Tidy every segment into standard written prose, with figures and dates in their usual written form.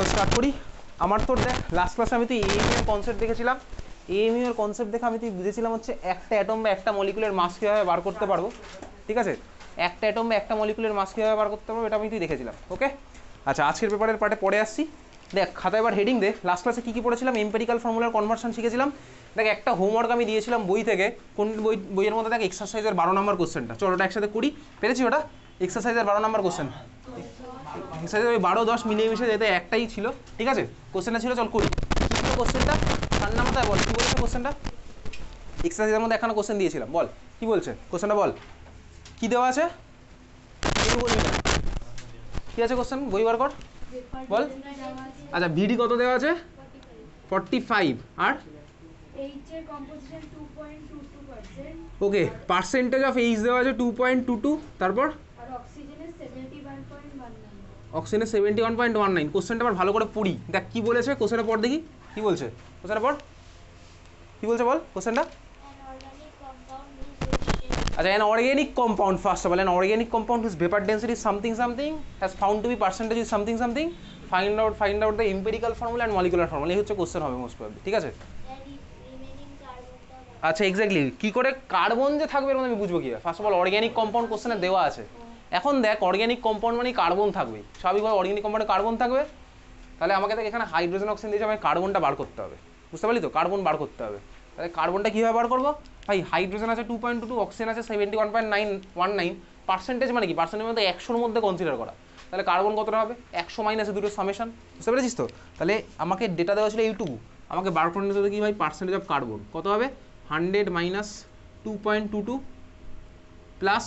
চল স্টার্ট করি। আমার তোর দেখ লাস্ট ক্লাসে আমি তো এএমইউ এর কনসেপ্ট দেখেছিলাম। এএমইউ এর কনসেপ্ট দেখে আমি তুই বুঝেছিলাম হচ্ছে একটা অ্যাটম বা একটা মলিকুলের মাস কীভাবে বার করতে পারবো, ঠিক আছে? একটা অ্যাটম বা একটা মলিকুলের মাস কীভাবে বার করতে পারবো এটা আমি তুই দেখেছিলাম, ওকে? আচ্ছা, আজকের পেপারের পার্টে পড়ে আসছি। দেখ খাতা এবার হেডিং দে। লাস্ট ক্লাসে কী কী পড়েছিলাম? এম্পেরিক্যাল ফর্মুলার কনভার্সন শিখেছিলাম। দেখ একটা হোমওয়ার্ক আমি দিয়েছিলাম বই থেকে, কোন বইয়ের মধ্যে দেখ এক্সারসাইজের 12 নম্বর কোশ্চেনটা, চল ওটা একসাথে করি। পেরেছি ওটা? এক্সারসাইজের 12 নম্বর কোশ্চেন, এক্সারসাইজ ওই 12-10 মিলিয়ে মিশে যেতে একটাই ছিল, ঠিক আছে? কোশ্চেনটা ছিল, চল করি। কী ছিল কোশ্চেনটা? ঠান্ডা মাথায় বল, কী বলেছে কোশ্চেনটা? এক্সারসাইজের মধ্যে একখানা কোশ্চেন দিয়েছিলাম, বল কী বলছে কোশ্চেনটা, বল কী দেওয়া আছে? কিছু বলবি না, কী আছে কোশ্চেন? বই বার কর, বল। আচ্ছা, ভিডি কত দেওয়া আছে? 45। আর ওকে, পার্সেন্টেজ অফ এইচ দেওয়া আছে 2.22। তারপর অক্সিজেনের 71.19। কোশ্চেনটা আবার ভালো করে পড়ি, দেখ কী বলেছে কোশ্চেনটা, পড় দেখি কী বলছে কোশ্চেনটা, পড় কী বলছে বল কোশ্চেনটা। আচ্ছা, an organic compound, first of all, an organic compound whose vapor density is something something has found to be percentage is something something, find out the empirical formula and molecular formula। এই হচ্ছে question হবে most probably, ঠিক আছে? আচ্ছা, exactly কী করে carbon যে থাকবে এর মধ্যে আমি বুঝবো কি? First of all organic compound কোশ্চেনে দেওয়া আছে। এখন দেখ অর্গ্যানিক কম্পাউন্ড মানে কার্বন থাকবে, স্বাভাবিকভাবে অর্গ্যানিক কম্পাউন্ডে কার্বন থাকবে। তাহলে আমাকে দেখ এখানে হাইড্রোজেন অক্সিজেন দিয়েছে, আমাকে কার্বনটা বার করতে হবে, বুঝতে পারলি তো? কার্বন বার করতে হবে। তাহলে কার্বনটা কীভাবে বার করবো? ভাই হাইড্রোজেন আছে 2.22, অক্সিজেন আছে 71.919। পার্সেন্টেজ মানে কি? পার্সেন্টেজ মধ্যে 100-র মধ্যে কনসিডার করা। তাহলে কার্বন কতটা হবে? 100 মাইনাসে দুটো সামেশন, বুঝতে পেরেছিস তো? তাহলে আমাকে ডেটা দেওয়া ছিল এইটুকু, আমাকে বার করে নিতে হবে কি ভাই? পার্সেন্টেজ অফ কার্বন কত হবে? 100 মাইনাস 2.22 প্লাস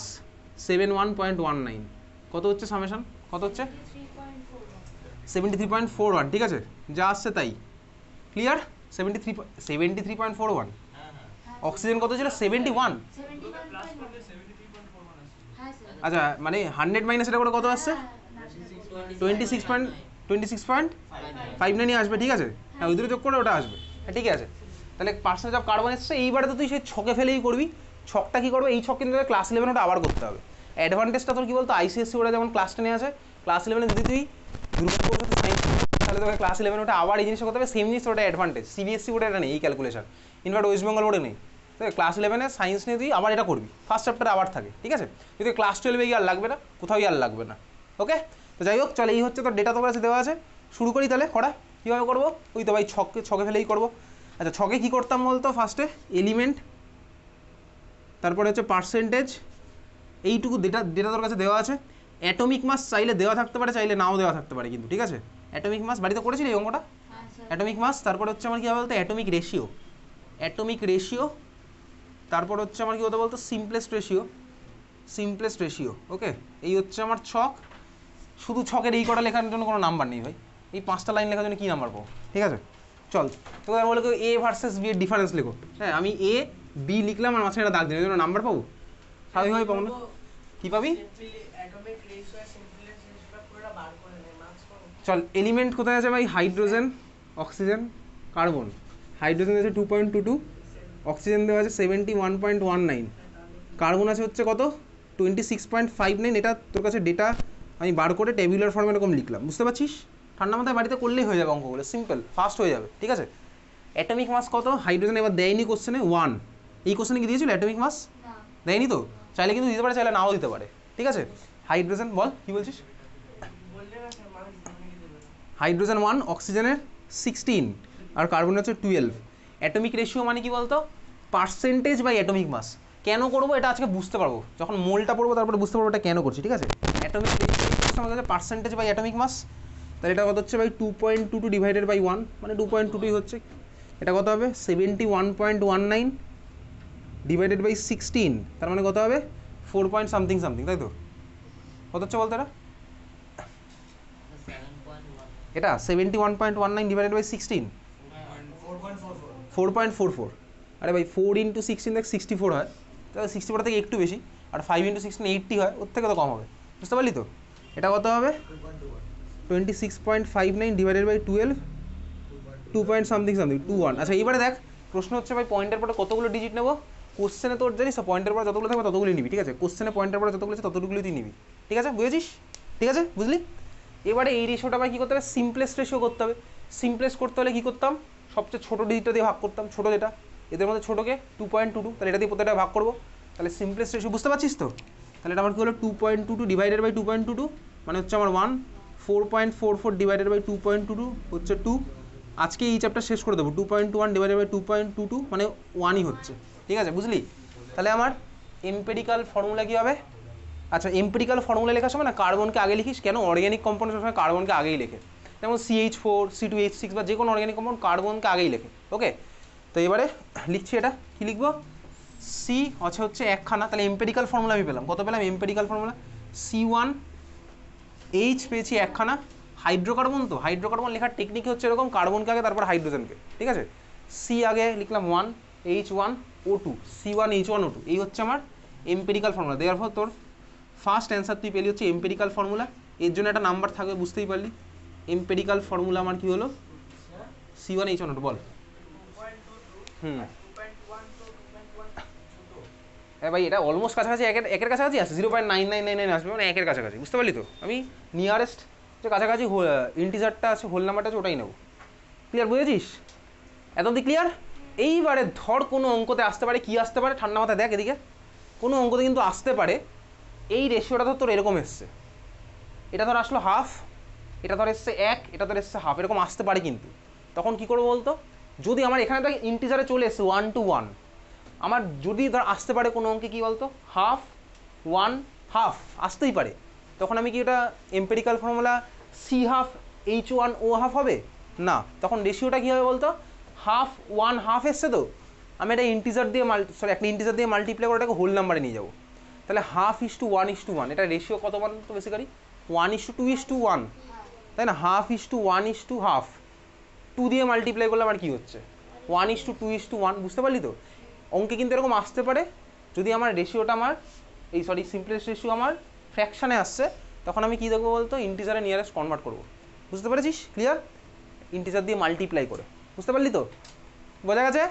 71.19 কত হচ্ছে সামেশন? কত হচ্ছে? 73.41, ঠিক আছে? যা আসছে তাই, ক্লিয়ার? 73.41। অক্সিজেন কত ছিল? 71। আচ্ছা, মানে 100 মাইনাস এটা করে কত আসছে? 26.59 আসবে, ঠিক আছে? হ্যাঁ, ওই দুটো যোগ করে ওটা আসবে, হ্যাঁ ঠিক আছে। তাহলে পার্সেন্টেজ অফ কার্বন এসছে। এইবারে তো তুই সেই ছকে ফেলেই করবি। ছকটা কী করবে? এই ছক কিন্তু ক্লাস 11 ওটা আবার করতে হবে। অ্যাডভান্টেজটা তোর কী বলতো? আইসিএসসি ওটা যেমন ক্লাস 10-এ আছে, ক্লাস 11-এ যদি তুই দুর্গাপুর সায়েন্স, তাহলে তোকে ক্লাস 11 ওটা আবার এই জিনিসটা করতে হবে। সেম জিনিস ওটা অ্যাডভান্টেজ। সিবিএসসি ওটা এটা নেই, এই ক্যালকুলেশন। ইনফ্যাক্ট ওয়েস্ট বেঙ্গল বোর্ডে নেই। তো ক্লাস 11-এ সায়েন্স নিয়ে তুই আবার এটা করবি, ফার্স্ট চ্যাপ্টারে আবার থাকে, ঠিক আছে? কিন্তু ক্লাস 12-এ আর লাগবে না, কোথাও আর লাগবে না, ওকে? তো যাই হোক, চল এই হচ্ছে তোর ডেটা তোর কাছে দেওয়া আছে। শুরু করি তাহলে করা। কীভাবে করবো? ওই তো ভাই ছকে ফেলেই করবো। আচ্ছা, ছকে কী করতাম বলতো? ফার্স্টে এলিমেন্ট, তারপরে হচ্ছে পার্সেন্টেজ, এইটুকু ডেটা তোর কাছে দেওয়া আছে। অ্যাটমিক মাস চাইলে দেওয়া থাকতে পারে, চাইলে নাও দেওয়া থাকতে পারে, কিন্তু ঠিক আছে? অ্যাটমিক মাস বাড়িতে করেছিলি এই অঙ্কটা? অ্যাটমিক মাস, তারপরে হচ্ছে আমার কী হবে বলতো? অ্যাটমিক রেশিও, তারপর হচ্ছে আমার কী হতো বলতো? সিম্পলেস্ট রেশিও, ওকে? এই হচ্ছে আমার ছক। শুধু ছকের এই কটা লেখার জন্য কোনো নাম্বার নেই ভাই, এই 5টা লাইন লেখার জন্য কী নাম্বার পাবো? ঠিক আছে, চল তোকে বলে কেউ এ ভার্সেস বি এর ডিফারেন্স লেখো। হ্যাঁ, আমি এ বি লিখলাম আর মাঝখানে দাগ দিলাম, এর জন্য নাম্বার পাবো? স্বাভাবিকভাবে পাবো না। কী পাবি? চল, এলিমেন্ট কোথায় আছে ভাই? Hydrogen, oxygen, carbon. হাইড্রোজেন আছে 2.22, অক্সিজেন দেওয়া আছে 71.19, কার্বন আছে হচ্ছে কত? 26.59। এটা তোর কাছে ডেটা আমি বার করে টেবিউলার ফর্মে এরকম লিখলাম, বুঝতে পারছিস? ঠান্ডা মাথায় বাড়িতে করলেই হয়ে যাবে অঙ্কগুলো, সিম্পল, ফাস্ট হয়ে যাবে, ঠিক আছে? অ্যাটমিক মাস কত? হাইড্রোজেন এবার দেয়নি কোশ্চেনে, 1। এই কোশ্চেনে কি দিয়েছিল অ্যাটমিক মাস? দেয়নি তো। চাইলে কিন্তু দিতে পারে, চাইলে নাও দিতে পারে, ঠিক আছে? হাইড্রোজেন বল, কী বলছিস? হাইড্রোজেন 1, অক্সিজেনের 16 আর কার্বনের হচ্ছে 12। অ্যাটমিক রেশিও মানে কি বলতো? Percentage by atomic mass. কেন করবো এটা আজকে বুঝতে পারবো, যখন মোলটা পড়বো তারপরে বুঝতে পারবো এটা কেন করছি, ঠিক আছে? অ্যাটমিক রেশিও আমাদের হচ্ছে পার্সেন্টেজ বাই অ্যাটমিক মাস। তাহলে এটা কত হচ্ছে ভাই? 2.22 ডিভাইডেড বাই 1, মানে 2.22 হচ্ছে। এটা কত হবে? 71.19 ডিভাইডেড বাই 16, তার মানে কত হবে? 4 পয়েন্ট সামথিং, তাই তো? কত হচ্ছে বলতো এটা? এটা 71.19 ডিভাইডেড বাই 16, 4.44। আরে ভাই 4 × 16 দেখ 64 হয়, তাহলে 64 থেকে একটু বেশি। আর 5 × 16 80 হয়, ওর থেকে তো কম হবে, বুঝতে পারলি তো? এটা কত হবে? 26.59 ডিভাইডেড বাই 12, 2 পয়েন্ট সামথিং 21। আচ্ছা, এবারে দেখ প্রশ্ন হচ্ছে ভাই পয়েন্টের পরে কতগুলো ডিজিট নেবো? কোশ্চেনে তোর জানিস তো পয়েন্টের পরে যতগুলো থাকবে ততগুলো নিবি, ঠিক আছে? কোশ্চেনে পয়েন্টের পরে যতগুলো আছে ততগুলোই তুই নিবি, ঠিক আছে? বুঝেছিস? ঠিক আছে, বুঝলি? এবারে এই রেশিওটা আবার কী করতে হবে, সিম্পলেস্ট রেশিও করতে হবে। সিম্পলেস্ট করতে হলে কী করতাম, সবচেয়ে ছোটো ডিজিটটা দিয়ে ভাগ করতাম, ছোটো যেটা এদের মধ্যে ছোটোকে 2.22, তাহলে এটা দিয়ে প্রত্যেকটা ভাগ করবো, তাহলে সিম্পলেস্ট রেশিও বুঝতে পারছিস তো। তাহলে এটা আমার কী হলো 2.22 ডিভাইডেড বাই 2.22 মানে হচ্ছে আমার 1, 4.44 ডিভাইডেড বাই 2.22 হচ্ছে 2। আজকে এই চ্যাপ্টার শেষ করে দেবো, 2.21 ডিভাইডেড বাই 2.22 মানে 1ই হচ্ছে, ঠিক আছে বুঝলি। তাহলে আমার এম্পেরিক্যাল ফর্মুলা কী হবে, আচ্ছা এম্পেরিক্যাল ফর্মুলা লেখার সময় না কার্বনকে আগে লিখিস, কেন অর্গ্যানিক কম্পাউন্ড সবসময় কার্বনকে আগেই লেখে, যেমন CH4 C2H6 বা যে কোনো অর্গ্যানিক কম্পাউন্ড কার্বনকে আগেই লেখে। ওকে, তো এবারে লিখছি এটা কি লিখবো, সি হচ্ছে একখানা, তাহলে এম্পেরিক্যাল ফর্মুলা আমি পেলাম, কত পেলাম এম্পেরিক্যাল ফর্মুলা C1H পেয়েছি একখানা, হাইড্রোকার্বন, তো হাইড্রোকার্বন লেখার টেকনিক হচ্ছে এরকম, কার্বনকে আগে তারপর হাইড্রোজেনকে, ঠিক আছে। সি আগে লিখলাম 1 H1O2 C1H1O2, এই হচ্ছে আমার এম্পেরিক্যাল ফর্মুলা। দেয়ারফর তোর ফার্স্ট অ্যান্সার তুই পেলি হচ্ছে এম্পেরিক্যাল ফর্মুলা, এর জন্য একটা নাম্বার থাকবে বুঝতেই পারলি। এম্পেরিক্যাল ফর্মুলা আমার কি হলো C1H1O2, বল। হ্যাঁ ভাই এটা অলমোস্ট কাছাকাছি, একের কাছাকাছি আছে, 0.9999 আসবে, মানে একের কাছাকাছি, বুঝতে পারলি তো। আমি নিয়ারেস্ট যে কাছাকাছি ইন্টিজারটা আছে, হোল নাম্বারটা আছে, ওটাই নেবো। ক্লিয়ার, বুঝেছিস এত অব্দি ক্লিয়ার। এইবারে ধর কোনো অঙ্কতে আসতে পারে, কি আসতে পারে ঠান্ডা মাথায় দেখ এদিকে, কোনো অঙ্কতে কিন্তু আসতে পারে এই রেশিওটা ধর তোর এরকম এসছে, এটা ধর আসলো হাফ, এটা ধর এসছে 1, এটা ধর এসছে হাফ, এরকম আসতে পারে কিন্তু। তখন কি করবো বলতো, যদি আমার এখানে দেখ ইন্টিজারে চলে এসছে 1 to 1, আমার যদি ধর আসতে পারে কোনো অঙ্কে কী বলতো হাফ 1 হাফ আসতেই পারে, তখন আমি কি এটা এম্পেরিক্যাল ফর্মুলা C1H1O হবে না, তখন রেশিওটা কী হবে বলতো, হাফ 1 হাফ এসছে, তো আমি এটা ইন্টিজার দিয়ে একটা ইন্টিজার দিয়ে মাল্টিপ্লাই করে এটাকে হোল নাম্বারে নিয়ে যাবো, তাহলে 1/2:1:1, এটা রেশিও কত বল তো বেসিক্যালি 1:2:1, তাই না, 1/2:1:1, 2 দিয়ে মাল্টিপ্লাই করলে আমার কী হচ্ছে 1:2:1, বুঝতে পারলি তো। অঙ্কে কিন্তু এরকম আসতে পারে, যদি আমার রেশিওটা আমার সিম্পলেস্ট রেশিও আমার ফ্র্যাকশানে আসছে, তখন আমি কী দেখবো বলতো, ইন্টিজারে নিয়ারেস্ট কনভার্ট করবো, বুঝতে পেরেছিস ক্লিয়ার, ইন্টিজার দিয়ে মাল্টিপ্লাই করে, বুঝতে পারলি তো, বোঝা গেছে।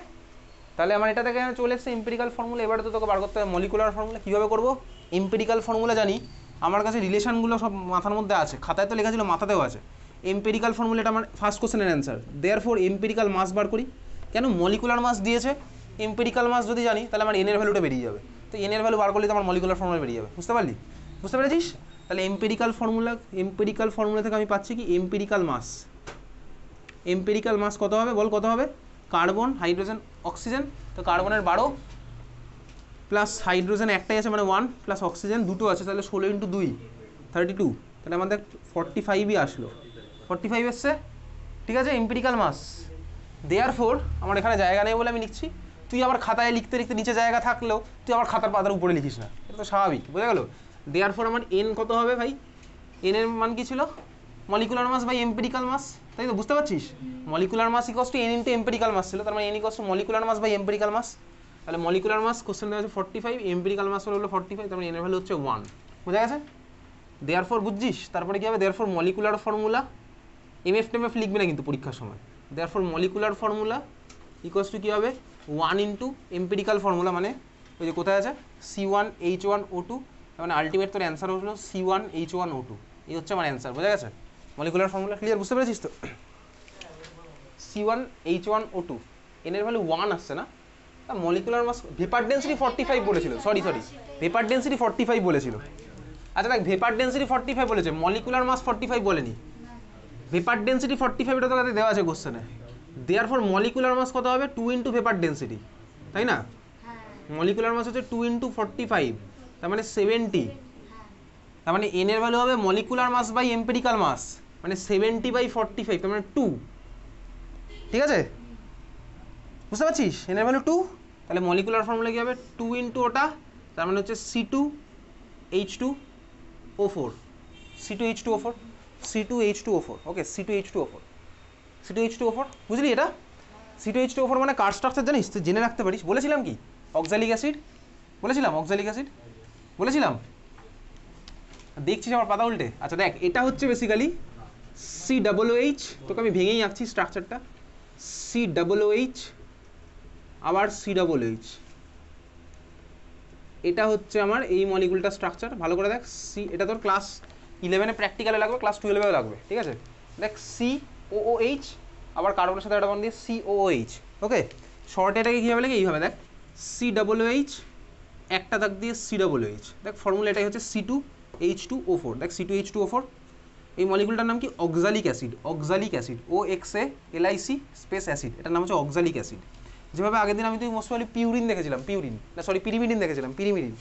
তাহলে আমার এটা থেকে চলে এসছে এম্পেরিক্যাল ফর্মুলা। এবারে তো তোকে বার করতে হবে মলিকুলার ফর্মুলা, কীভাবে করবো। এম্পেরিক্যাল ফর্মুলা জানি, আমার কাছে রিলেশনগুলো সব মাথার মধ্যে আছে, খাতায় তো লেখা ছিল, মাথাতেও আছে। এম্পেরিক্যাল ফর্মুলাটা আমার ফার্স্ট কোশ্চেনের অ্যান্সার, দেয়ারফর এম্পেরিক্যাল মাস বার করি, কেন মলিকুলার মাস দিয়েছে, এম্পেরিক্যাল মাস যদি জানি তাহলে আমার এনের ভ্যালুটা বেরিয়ে যাবে, তো এনের ভ্যালু বার করলে তো আমার মলিকুলার ফর্মুলা বেরিয়ে যাবে, বুঝতে পারলি, বুঝতে পেরেছিস। তাহলে এম্পেরিক্যাল ফর্মুলা থেকে আমি পাচ্ছি কি এম্পেরিক্যাল মাস কত হবে বল, কত হবে, কার্বন হাইড্রোজেন অক্সিজেন, তো কার্বনের 12 প্লাস হাইড্রোজেন একটাই আছে মানে 1 প্লাস অক্সিজেন দুটো আছে, তাহলে 16 × 2 32, তাহলে আমাদের 45ই আসলো, 45 এসছে, ঠিক আছে এম্পেরিক্যাল মাস। দেয়ারফর আমার এখানে জায়গা নেই বলে আমি লিখছি, তুই আবার খাতায় লিখতে লিখতে নিচে জায়গা থাকলেও তুই আবার খাতার পাতার উপরে লিখিস না, এটা তো স্বাভাবিক, বোঝা গেল। দেয়ারফর আমার এন কত হবে ভাই, এনের মান কি ছিল, molecular mass by empirical mass, তাই তো, বুঝতে পারছিস, molecular mass equals to N into empirical mass ছিল, তার মানে N equals to molecular mass by empirical mass, তাহলে মলিকুলার মাস কোশ্চেন দেওয়া আছে 45, এম্পেরিক্যাল মাস হলো 45, তার মানে এনের ভ্যালু হচ্ছে 1, বোঝা গেছে। দেয়ারফর বুঝছিস, তারপরে কী হবে, দেয়ারফর মলিকুলার ফর্মুলা, এমএফ টেমএফ লিখবি না কিন্তু পরীক্ষার সময়, therefore molecular formula equals to কী হবে 1 ইন্টু এম্পেরিক্যাল ফর্মুলা, মানে ওই যে কোথায় আছে C1H1O2, মানে আলটিমেট তোর অ্যান্সার হলো C1H1O2, এই হচ্ছে আমার অ্যান্সার, বোঝা গেছে মলিকুলার ফর্মুলা, ক্লিয়ার, বুঝতে পেরেছিস তো। C1H1O2 এনের ভ্যালু 1 আসছে না, মলিকুলার মাস ভেপার ডেন্সিটি 45 বলেছিল, সরি ভেপার ডেন্সিটি 45 বলেছিল, আচ্ছা দেখ ভেপার ডেন্সিটি 45 বলেছে, মলিকুলার মাস 45 বলেনি, ভেপার ডেন্সিটি 45 এটা তো কাছে দেওয়া আছে কোশ্চেনে, দেয়ারফর মলিকুলার মাস কত হবে 2 ইন্টু ভেপার ডেন্সিটি, তাই না, মলিকুলার মাস হচ্ছে 2 ইন্টু 45, তার মানে 70, তার মানে এন এর ভ্যালু হবে মলিকুলার মাস বাই এম্পেরিক্যাল মাস, মানে 70/45, তার মানে 2, ঠিক আছে, বুঝতে পারছিস, এন এর ভ্যালু 2, তাহলে মলিকুলার ফর্মুলা কী হবে 2 ইন্টু ওটা, তার মানে হচ্ছে C2H2O4, C2H2O4, ওকে C2H2O4, বুঝলি এটা, C2H2O4 মানে কার স্ট্রাকচার জানিস, তুই জেনে রাখতে পারিস, বলেছিলাম কি অক্সালিক অ্যাসিড, বলেছিলাম, দেখছিস আমার পাতা উল্টে, আচ্ছা দেখ এটা হচ্ছে বেসিক্যালি COOH, তোকে আমি ভেঙেই আঁকছি স্ট্রাকচারটা, COOH আবার COOH, এটা হচ্ছে আমার এই মলিকুলটা স্ট্রাকচার, ভালো করে দেখ, এটা তোর ক্লাস 11-এ প্র্যাকটিক্যালে লাগবে, ক্লাস 12-এও লাগবে, ঠিক আছে। দেখ COOH, আবার কার্বনের সাথে একটা বন্ধ দিয়ে COOH, ওকে। শর্ট এটাকে কীভাবে লাগে, এইভাবে দেখ COOH, একটা দাগ দিয়ে COOH, দেখ ফর্মুলা এটাই হচ্ছে C2H2O4, দেখ C2H2O4, এই মলিকুলটার নাম কি, oxalic acid, oxalic acid, OXALIC space acid, এটার নাম হচ্ছে অক্সালিক অ্যাসিড। যেভাবে আগের দিন আমি তুই মোস্ট প্রবাবলি পিউরিন দেখেছিলাম, পিউরিন না সরি পিরিমিডিন দেখেছিলাম, পিরিমিডিন,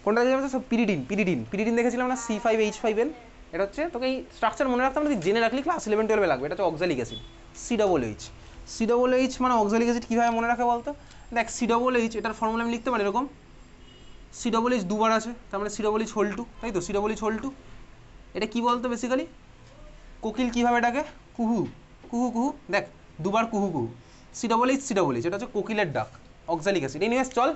কোনটা দেখেছিলাম সব পিরিডিন দেখেছিলাম না, C5H5N, এটা হচ্ছে তোকে এই স্ট্রাকচার মনে রাখতাম না, তুই জেনে রাখলি ক্লাস 11-12 লাগবে। এটা হচ্ছে অক্সালিক অ্যাসিড, COOH মানে অক্সালিক অ্যাসিড। কীভাবে মনে রাখে বলতো, দেখ COOH এটার ফর্মুলা আমি লিখতে পারি এরকম, COOH দুবার আছে, তার মানে COOH হোল 2, তাই তো, COOH হোল 2। এটা কী বলতো বেসিক্যালি, কোকিল কীভাবে ডাকে, কুহু কুহু কুহু, দেখ দুবার কুহু কুহু, COOH, এটা হচ্ছে কোকিলের ডাক, অক্সালিক অ্যাসিড। এনিওয়েজ চল,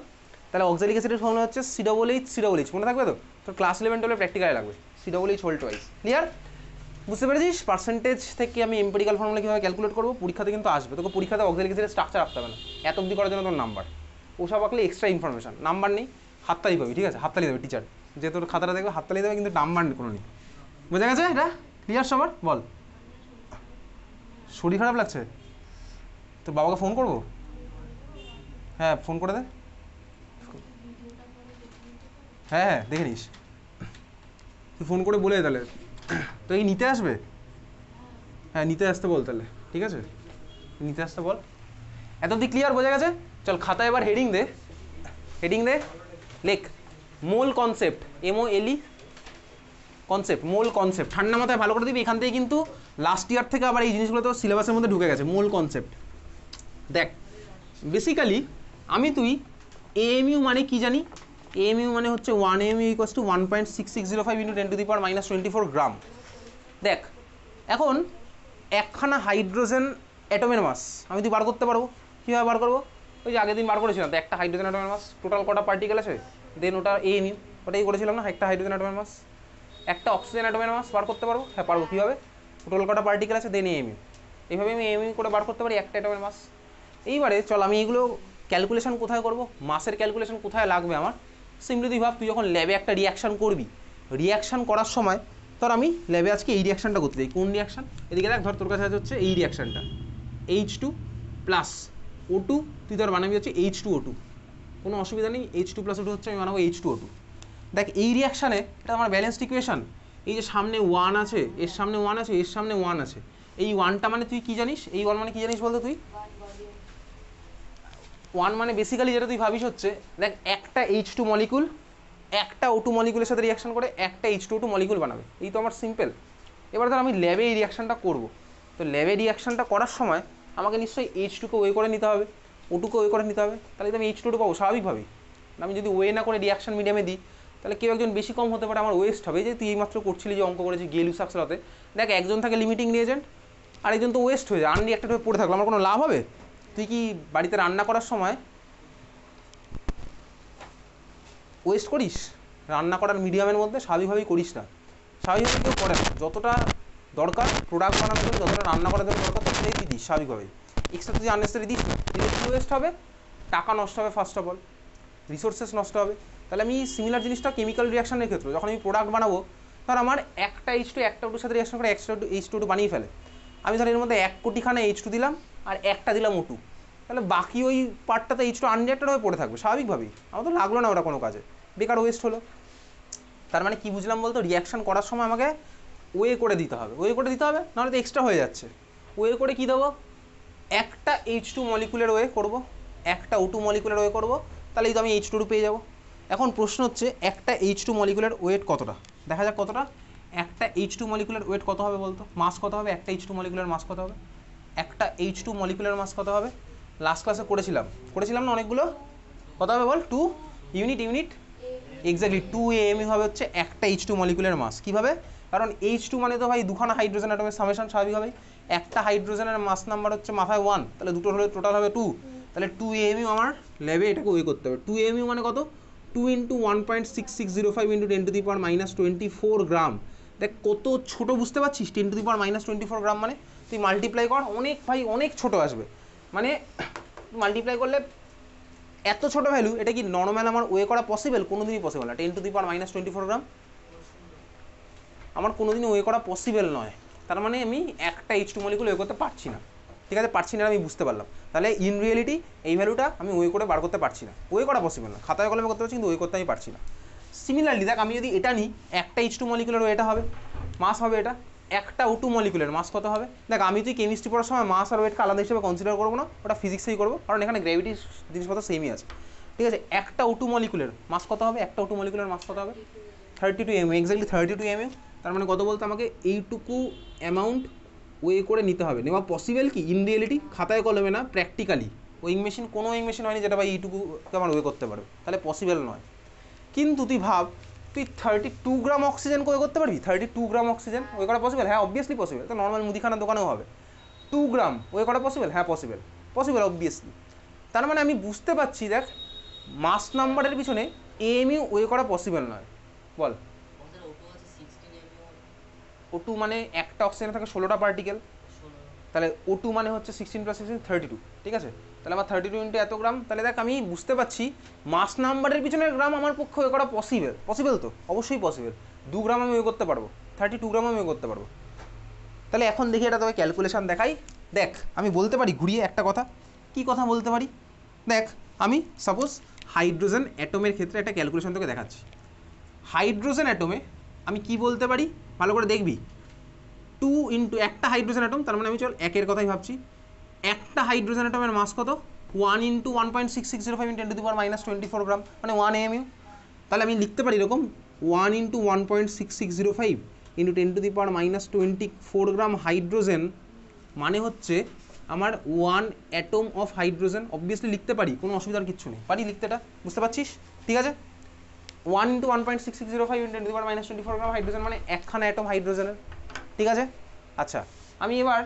তাহলে অক্সালিক অ্যাসিডের ফর্মুলা হচ্ছে COOH, মনে থাকবে তো, তোর ক্লাস 11-12 প্র্যাকটিক্যালে লাগবে, COOH হোল টুয়াইস, ক্লিয়ার? বুঝতে পেরেছিস পার্সেন্টেজ থেকে আমি এম্পিরিক্যাল ফর্মুলা কীভাবে ক্যালকুলেট করবো, পরীক্ষাতে কিন্তু আসবে, তোকে পরীক্ষাতে অক্সালিক অ্যাসিডের স্ট্রাকচার রাখতে হবে না, এত অবধি করার জন্য তোর নাম্বার, ওসব আঁকলে এক্সট্রা ইনফরমেশন, নাম্বার নেই, হাততালি পাবি, ঠিক আছে, হাততালি দেবে টিচার, যে তোর খাতাটা দেখবে হাততালি দেবে, কিন্তু নাম্বার কোনো নেই, বোঝা গেছে এটা? ক্লিয়ার সবার? বল, শরীর খারাপ লাগছে, তোর বাবাকে ফোন করবো? হ্যাঁ ফোন করে দে, হ্যাঁ দেখে নিস, তুই ফোন করে বলে তাহলে, তো এই নিতে আসবে, হ্যাঁ নিতে আসতে বল তাহলে, ঠিক আছে, নিতে আসতে বল। এত অব্দি ক্লিয়ার, বোঝা গেছে? চল খাতায় এবার হেডিং দে, লেখ মোল কনসেপ্ট, MOLE কনসেপ্ট, মোল কনসেপ্ট, ঠান্ডা মাথায় ভালো করে দিবি, এখান থেকে কিন্তু লাস্ট ইয়ার থেকে আবার এই জিনিসগুলো তো সিলেবাসের মধ্যে ঢুকে গেছে। মোল কনসেপ্ট দেখ, বেসিক্যালি আমি তুই AMU মানে কি জানি, AMU মানে হচ্ছে 1 AMU = 1.6605 × 10⁻⁻24 গ্রাম। দেখ এখন একখানা হাইড্রোজেন অ্যাটমের মাস আমি তুই বার করতে পারবো, কীভাবে বার করবো, ওই যে আগের দিন বার করেছিলাম তো, একটা হাইড্রোজেন অ্যাটমের মাস, টোটাল কটা পার্টিকেল আছে, দেন ওটা AMU, ওটাই করেছিলাম না, একটা হাইড্রোজেন অ্যাটমের মাস। একটা অক্সিজেন অ্যাটমের মাস বার করতে পারবো, হ্যাঁ পারবো, কীভাবে, টোটাল কটা পার্টিকেল আছে দেন AMU, এইভাবে আমি AMU করে বার করতে পারি একটা অ্যাটমের মাস। এইবারে চল আমি এগুলো ক্যালকুলেশন কোথায় করব, মাসের ক্যালকুলেশন কোথায় লাগবে আমার, সিম্পলি তুই ভাব, তুই যখন ল্যাবে একটা রিয়াকশান করবি, রিয়াকশান করার সময় ধর আমি ল্যাবে আজকে এই রিয়াকশানটা করতে চাই, কোন রিয়াকশান, এদিকে দেখ ধর তোর কাছে হচ্ছে এই রিয়াকশানটা H2 + O2, তুই ধর বানাবি হচ্ছে H2O2, কোনো অসুবিধা নেই, H2 + O2 হচ্ছে আমি বানাবো H2O2। দেখ এই রিয়াকশানে এটা আমার ব্যালেন্সড ইকুয়েশন, এই যে সামনে 1 আছে, এর সামনে 1 আছে, এর সামনে 1 আছে, এই 1টা মানে তুই কী জানিস, এই 1 মানে কী জানিস বলতো তুই, 1 মানে বেসিক্যালি যেটা তুই ভাবিস হচ্ছে, দেখ একটা H2 মলিকুল একটা O2 মলিকুলের সাথে রিয়াকশন করে একটা H2O2 মলিকুল বানাবে, এই তো আমার সিম্পল। এবার ধর আমি ল্যাবে এই রিয়াকশানটা করবো, তো ল্যাবে রিয়াকশানটা করার সময় আমাকে নিশ্চয়ই H2কে ওয়ে করে নিতে হবে, O2কে ওয়ে করে নিতে হবে, তাহলে তো আমি H2O2 পাবো স্বাভাবিকভাবেই। আমি যদি ওয়ে না করে রিয়াকশান মিডিয়ামে দিই, তাহলে কেউ একজন বেশি কম হতে পারে, আমার ওয়েস্ট হবে। যে তুই এইমাত্র করছিলি যে অঙ্ক করেছি গেলুসাক্সরাতে, দেখ একজন থাকে লিমিটিং রিয়েজেন্ট, আরেকজন তো ওয়েস্ট হয়ে যায়, আনরিঅ্যাক্টেড হয়ে পড়ে থাকলো, আমার কোনো লাভ হবে? তুই কি বাড়িতে রান্না করার সময় ওয়েস্ট করিস? রান্না করার মিডিয়ামের মধ্যে স্বাভাবিকভাবেই করিস না, স্বাভাবিকভাবে কেউ করে না, যতটা দরকার প্রোডাক্ট বানানোর জন্য, যতটা রান্না করার জন্য দরকার ততটাই তুই দিস স্বাভাবিকভাবেই, এক্সট্রা তুই আননেসেসারি দিস, দিলে কি ওয়েস্ট হবে, টাকা নষ্ট হবে, ফার্স্ট অফ অল রিসোর্সেস নষ্ট হবে। তাহলে আমি সিমিলার জিনিসটা কেমিক্যাল রিয়াকশনের ক্ষেত্রে, যখন আমি প্রোডাক্ট বানাবো, ধর আমার একটা H2 একটা O2 সাথে রিয়াকশন করে H2O2 বানিয়ে ফেলে, আমি ধর এর মধ্যে 1 কোটিখানা H2 দিলাম আর একটা দিলাম O2, তাহলে বাকি ওই পার্টটা তো H2 আনরিঅ্যাক্টেড হয়ে পড়ে থাকবে স্বাভাবিকভাবেই, আমার তো লাগলো না ওটা কোনো কাজে, বেকার ওয়েস্ট হলো। তার মানে কি বুঝলাম বলতো, রিয়াকশান করার সময় আমাকে ওয়ে করে দিতে হবে, ওয়ে করে দিতে হবে, নাহলে তো এক্সট্রা হয়ে যাচ্ছে। ওয়ে করে কী দেবো, একটা H2 মলিকুলের ওয়ে করবো, একটা O2 মলিকুলের ওয়ে করবো, তাহলে এই তো আমি H2 পেয়ে যাবো। এখন প্রশ্ন হচ্ছে একটা H2 মলিকুলের ওয়েট কতটা, দেখা যাক কতটা, একটা H2 মলিকুলের ওয়েট কত হবে বলতো, মাস কত হবে, একটা H2 মলিকুলের মাস কত হবে, একটা H2 মলিকুলের মাস কত হবে, লাস্ট ক্লাসে করেছিলাম না অনেকগুলো, কত হবে বল, 2 ইউনিট এক্স্যাক্টলি 2 AMU হবে হচ্ছে একটা H2 মলিকুলের মাস। কীভাবে, কারণ H2 মানে তো ভাই দুখানা হাইড্রোজেন অ্যাটমের সামেশন, স্বাভাবিকভাবেই একটা হাইড্রোজেনের মাস নাম্বার হচ্ছে মাথায় 1, তাহলে দুটো হলে টোটাল হবে 2, তাহলে 2 AMU আমার ল্যাবে এটাকে ওয়ে করতে হবে। 2 AMU মানে কত, 2 × 1.6605 × 10⁻24 গ্রাম। দেখ কত ছোটো, বুঝতে পারছিস, 10⁻24 গ্রাম মানে তুই মাল্টিপ্লাই কর, অনেক ভাই অনেক ছোটো আসবে, মানে মাল্টিপ্লাই করলে এত ছোটো ভ্যালু, এটা কি নর্মাল আমার ওয়ে করা পসিবল, কোনোদিনই পসিবল না, 10⁻24 গ্রাম। আমার কোনোদিনই ওয়ে করা পসিবল নয়, তার মানে আমি একটা H2 মলিকুল ওয়ে করতে পারছি না, ঠিক আছে, পারছি না আমি বুঝতে পারলাম। তাহলে ইন রিয়েলিটি এই ভ্যালুটা আমি ওয়ে করে বার করতে পারছি না, ওয়ে করা পসিবল না, খাতায় কলমে করতে পারছি কিন্তু ওয়ে করতে আমি পারছি না। সিমিলারলি দেখ আমি যদি এটা নিই, একটা H2 মলিকুলের ওয়েটা হবে, মাস হবে এটা, একটা O2 মলিকুলের মাস কত হবে? দেখ আমি তুই কেমিস্ট্রি পড়ার সময় মাস আর ওয়েটকে আলাদা হিসেবে কনসিডার করবো না, ওটা ফিজিক্সেই করবো, কারণ এখানে গ্র্যাভিটি জিনিসপত্র সেমই আছে, ঠিক আছে। একটা O2 মলিকুলের মাস কত হবে? একটা O2 মলিকুলের মাস কত হবে? 32 mU, এক্স্যাক্টলি 32 mU। তার মানে কত বলতে আমাকে এইটুকু অ্যামাউন্ট ওয়ে করে নিতে হবে। নেওয়া পসিবল কি ইন রিয়েলিটি? খাতায় কলমে না, প্র্যাকটিক্যালি। ওয়িং মেশিন, কোনো ওয়িং মেশিন হয়নি যেটা ভাই এইটুকুকে আমার ওয়ে করতে পারবে, তাহলে পসিবল নয়। কিন্তু তুই ভাব, তুই 32 গ্রাম অক্সিজেন ওয়ে করতে পারবি? 32 গ্রাম অক্সিজেন ওয়ে করা পসিবল? হ্যাঁ অবভিয়াসলি পসিবল। তো নর্মাল মুদিখানার দোকানেও হবে। 2 গ্রাম ওয়ে করা পসিবল? হ্যাঁ পসিবল, পসিবল অবভিয়াসলি। তার মানে আমি বুঝতে পারছি দেখ মাস নাম্বারের পিছনে এএমইউ ওয়ে করা পসিবল নয়। বল। O2 মানে একটা অক্সিজেনে থাকে 16টা পার্টিকেল, তাহলে O2 মানে হচ্ছে 16 + 16 32, ঠিক আছে। তাহলে আমার 32 ইন্টু এত গ্রাম, তাহলে দেখ আমি বুঝতে পারছি মাস নাম্বারের পিছনে গ্রাম আমার পক্ষে ওয়ে করা পসিবল। পসিবল তো অবশ্যই পসিবল। 2 গ্রাম আমি ওয়ে করতে পারবো, 32 গ্রাম আমি ওয়ে করতে পারবো। তাহলে এখন দেখি এটা তোকে ক্যালকুলেশন দেখাই। দেখ আমি বলতে পারি ঘুরিয়ে একটা কথা, কি কথা বলতে পারি? দেখ আমি সাপোজ হাইড্রোজেন অ্যাটমের ক্ষেত্রে একটা ক্যালকুলেশন তোকে দেখাচ্ছি। হাইড্রোজেন অ্যাটমে আমি কি বলতে পারি ভালো করে দেখবি। 2 ইন্টু একটা হাইড্রোজেন অ্যাটম, তার মানে আমি চল একের কথাই ভাবছি। একটা হাইড্রোজেন অ্যাটমের মাস কত? 1 ইন্টু 1.6605 × 10⁻24 গ্রাম, মানে 1 AMU। তাহলে আমি লিখতে পারি এরকম 1 ইন্টু 1.6605 ইন্টু 10⁻24 গ্রাম হাইড্রোজেন মানে হচ্ছে আমার 1 অ্যাটম অফ হাইড্রোজেন। অবভিয়াসলি লিখতে পারি, কোনো অসুবিধার কিচ্ছু নেই, পারি লিখতে, এটা বুঝতে পারছিস? ঠিক আছে, 1 ইন্টু 1.6605 × 10⁻24 গ্রাম হাইড্রোজেন মানে একখানা অ্যাটম হাইড্রোজেনের, ঠিক আছে। আচ্ছা আমি এবার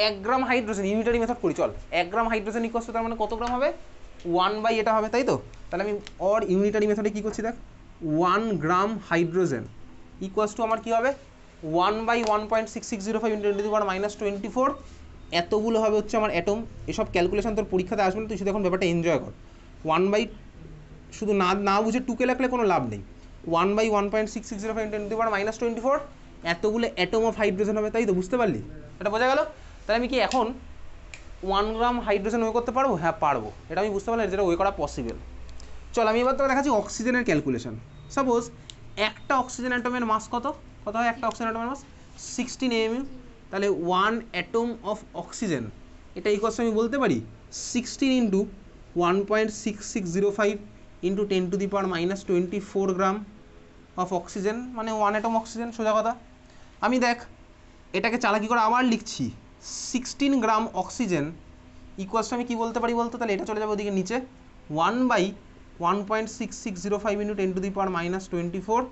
1 গ্রাম হাইড্রোজেন ইউনিটারি মেথড করি, চল। 1 গ্রাম হাইড্রোজেন ইকুয়ালস টু তার মানে কত গ্রাম হবে? 1 এটা হবে, তাই তো? তাহলে আমি অর ইউনিটারি মেথডে কী করছি দেখ, 1 গ্রাম হাইড্রোজেন ইকুয়ালস টু আমার কী হবে? 1/1.6605 × 10⁻24, এতগুলো হবে হচ্ছে আমার অ্যাটম। এসব ক্যালকুলেশন তোর পরীক্ষাতে আসবে না, তুই শুধু এখন ব্যাপারটা এনজয় কর। 1 শুধু না বুঝে টুকে লাগলে কোনো লাভ নেই। 1/1.6605 × 10⁻24 এতগুলো অ্যাটম অফ হাইড্রোজেন হবে, তাই তো? বুঝতে পারলি? এটা বোঝা গেল? তাহলে আমি কি এখন 1 গ্রাম হাইড্রোজেন ওয়ে করতে পারবো? হ্যাঁ পারবো, এটা আমি বুঝতে পারলাম, যেটা ওয়ে করা পসিবল। চল আমি এবার তোকে দেখাচ্ছি অক্সিজেনের ক্যালকুলেশন। সাপোজ একটা অক্সিজেন অ্যাটমের মাস কত হয়? একটা অক্সিজেন অ্যাটমের মাস 16 AMU। তাহলে 1 অ্যাটম অফ অক্সিজেন এটা ইকুয়ালস আমি বলতে পারি 16 into 1.6605 into 10⁻24 gram of oxygen, মানে 1 অ্যাটম অক্সিজেন, সোজা কথা। আমি দেখ এটাকে চালাকি করে আবার লিখছি, 16 গ্রাম অক্সিজেন ইকুয়ালস আমি কী বলতে পারি বলতো? তাহলে এটা চলে যাবে ওদিকে নিচে, 1/1.6605 ইন্টু 10⁻24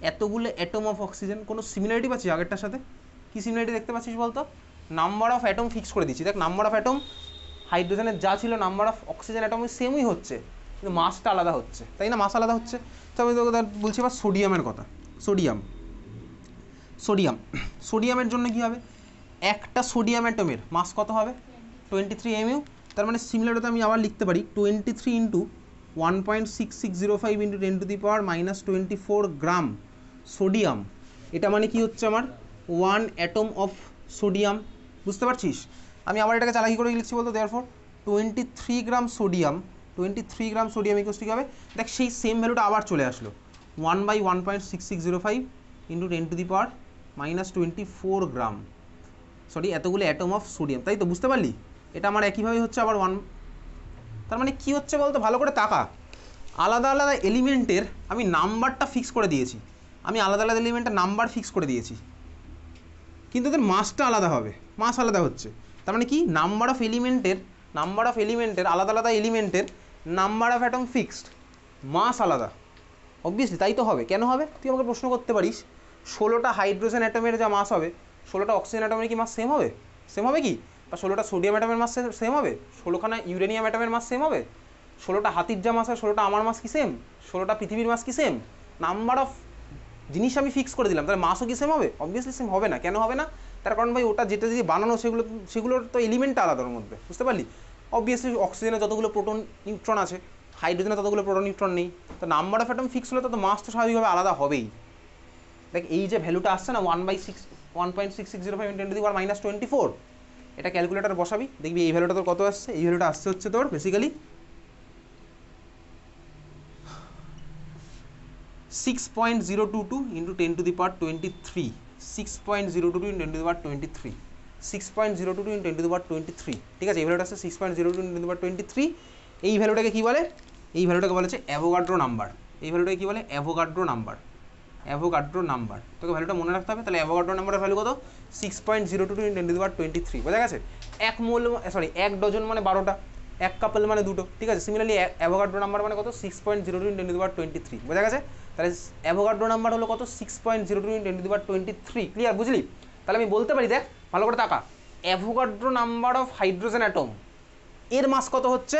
এতগুলো অ্যাটম অফ অক্সিজেন। কোনো সিমিলারিটি পাচ্ছিস আগেরটার সাথে? কী সিমিলারিটি দেখতে পাচ্ছিস বলতো? নাম্বার অফ অ্যাটম ফিক্স করে দিচ্ছি। দেখ নাম্বার অফ অ্যাটম হাইড্রোজেনের যা ছিল নাম্বার অফ অক্সিজেন অ্যাটম সেমই হচ্ছে, কিন্তু মাসটা আলাদা হচ্ছে, তাই না? মাস আলাদা হচ্ছে। তো আমি তোকে বলছি এবার সোডিয়ামের কথা। সোডিয়ামের জন্য কী হবে? একটা সোডিয়াম অ্যাটমের মাস কত হবে? 23 AMU। তার মানে সিমিলারটা আমি আবার লিখতে পারি 23 ইন্টু 1.6605 ইন্টু 10⁻24 গ্রাম সোডিয়াম। এটা মানে কি হচ্ছে আমার 1 অ্যাটম অফ সোডিয়াম। বুঝতে পারছিস? আমি আবার এটাকে চালাকি করে লিখছি বলতো, দেয়ারফর 23 গ্রাম সোডিয়াম ইকুয়ালস কী হবে? দেখ সেই সেম ভ্যালুটা আবার চলে আসলো, 1/1.6605 ইন্টু 10⁻24 গ্রাম, সরি এতগুলো অ্যাটম অফ সোডিয়াম, তাই তো? বুঝতে পারলি? এটা আমার একইভাবে হচ্ছে আবার 1। তার মানে কী হচ্ছে বলতো, ভালো করে তাকা। আলাদা আলাদা এলিমেন্টের আমি নাম্বারটা ফিক্স করে দিয়েছি, নাম্বার ফিক্স করে দিয়েছি, কিন্তু ওদের মাসটা আলাদা হবে, মাস আলাদা হচ্ছে। তার মানে কি, নাম্বার অফ এলিমেন্টের আলাদা আলাদা এলিমেন্টের নাম্বার অফ অ্যাটম ফিক্সড, মাস আলাদা। অবভিয়াসলি তাই তো হবে। কেন হবে? তুই আমাকে প্রশ্ন করতে পারিস 16টা হাইড্রোজেন অ্যাটমের যা মাস হবে 16টা অক্সিজেন অ্যাটমের কি মাস সেম হবে? সেম হবে কি? বা 16টা সোডিয়াম অ্যাটমের মাস সেম হবে? 16খানা ইউরেনিয়াম অ্যাটমের মাস সেম হবে? 16টা হাতির যা মাস হয় 16টা আমার মাস কি সেম? 16টা পৃথিবীর মাস কি সেম? নাম্বার অফ জিনিস আমি ফিক্স করে দিলাম, তাহলে মাসও কি সেম হবে? অবভিয়াসলি সেম হবে না। কেন হবে না? তার কারণ ভাই ওটা যেটা দিয়ে বানানো সেগুলোর তো এলিমেন্টটা আলাদা ওর মধ্যে, বুঝতে পারলি? অবভিয়াসলি অক্সিজেনে যতগুলো প্রোটন নিউট্রন আছে, হাইড্রোজেনে ততগুলো প্রোটন নিউট্রন নেই, তো নাম্বার অফ অ্যাটম ফিক্স হলে তো মাস তো স্বাভাবিকভাবে আলাদা হবেই। দেখ এই যে ভ্যালুটা আসছে না 1/1.6605 × 10⁻24, এটা ক্যালকুলেটার বসাবি, দেখবি এই ভ্যালুটা তোর কত আসছে। এই ভ্যালুটা আসছে হচ্ছে তোর বেসিক্যালি 6.022 × 10⁻23, 6.022 × 10⁻23, 6.022 × 10⁻23, ঠিক আছে। এই ভ্যালুটা আসছে 6.022 × 10⁻23। এই ভ্যালুটাকে কী বলে? এই ভ্যালুটাকে বলা হচ্ছে অ্যাভোগাড্রো নাম্বার। এই ভ্যালুটাকে কী বলে? Avogadro number. অ্যাভোগাড্রো নাম্বার, তোকে ভ্যালুটা মনে রাখতে হবে। তাহলে অ্যাভোগাড্রো নাম্বারের ভ্যালু কত? 6.022 × 10⁻23, বোঝা গেছে। এক ডজন মানে 12টা, এক কাপল মানে 2টো, ঠিক আছে। সিমিলারলি অ্যাভোগাড্রো নাম্বার মানে কত? 6.022 × 10⁻23, বোঝা গেছে। তাহলে অ্যাভোগাড্রো নাম্বার হলো কত? 6.022 × 10⁻23, ক্লিয়ার? বুঝলি? তাহলে আমি বলতে পারি, দেখ ভালো করে তাকা, Avogadro number of hydrogen atom এর মাস কত হচ্ছে?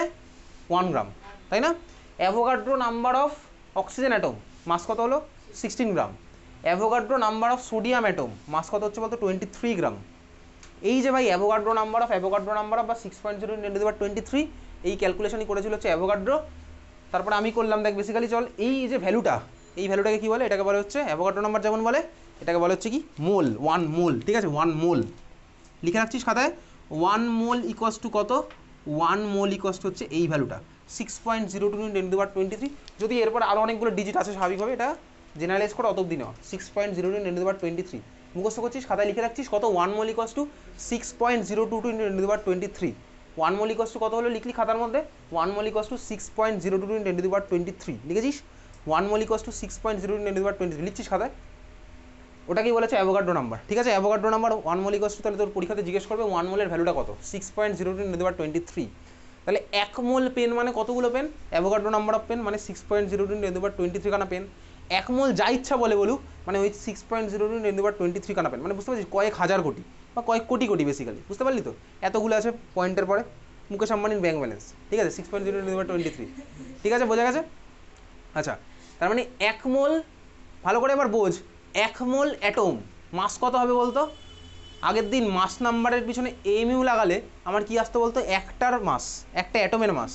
1 গ্রাম, তাই না? Avogadro number of oxygen atom mass কত হলো? 16 gram. Avogadro number of sodium atom mass কত হচ্ছে বলতো? 23 গ্রাম। এই যে ভাই অ্যাভোগাড্রো নাম্বার অফ বা 6.0 × 10⁻23, এই ক্যালকুলেশনই করেছিল হচ্ছে অ্যাভোগাড্রো। তারপরে আমি করলাম, দেখ বেসিক্যালি চল, এই যে ভ্যালুটা, এই ভ্যালুটাকে কী বলে? এটাকে বলে হচ্ছে অ্যাভোগাড্রো নাম্বার যেমন বলে, এটাকে বলে হচ্ছে কি? মোল, 1 মোল, ঠিক আছে। 1 মোল লিখে রাখছিস খাতায়। 1 মোল ইকুয়ালস টু কত? 1 মোল ইকুয়ালস টু হচ্ছে এই ভ্যালুটা 6.022 × 10⁻23। যদি এরপর আরও অনেকগুলো ডিজিট আছে স্বাভাবিকভাবে, এটা জেনারেলাইজ করে অত অব্দি নেওয়া। 6.022 × 10⁻23 মুখস্থ করছিস, খাতায় লিখে রাখছিস কত? 1 mole equals to 6.022 × 10⁻23। 1 mole equals to কত হলো লিখলি খাতার মধ্যে? 1 মোল ইকুয়ালস টু 6.022 × 10⁻23 লিখেছিস। 1 মোল ইকুয়ালস টু 6.022 × 10⁻23 লিখছিস খাতায়। ওটাকেই বলেছে অ্যাভোগাড্রো নাম্বার, ঠিক আছে। Avogadro number 1 mole equals to, তাহলে তোর পরীক্ষাতে জিজ্ঞেস করবে 1 মোলের ভ্যালুটা কত? 6.022 × 10⁻23। তাহলে 1 মোল পেন মানে কতগুলো pen? Avogadro number of pen মানে 6.022 × 10⁻23 খানা পেন। 1 মোল যা ইচ্ছা বলে বলুক, মানে ওই 6.022 × 10⁻23 খানা পেন, মানে বুঝতে পারছিস? কয়েক হাজার কোটি বা কয়েক কোটি কোটি বেসিক্যালি, বুঝতে পারলি তো? এতগুলো আছে পয়েন্টের পরে মুকেশ আম্বানির ব্যাঙ্ক ব্যালেন্স, ঠিক আছে। 6.0 × 10⁻23, ঠিক আছে, বোঝা গেছে? আচ্ছা, তার মানে 1 মোল, ভালো করে এবার বোঝ, 1 মোল অ্যাটম মাস কত হবে বলতো? আগের দিন মাস নাম্বারের পিছনে এমইউ লাগালে আমার কি আসতো বলতো? একটার মাস, একটা অ্যাটমের মাস।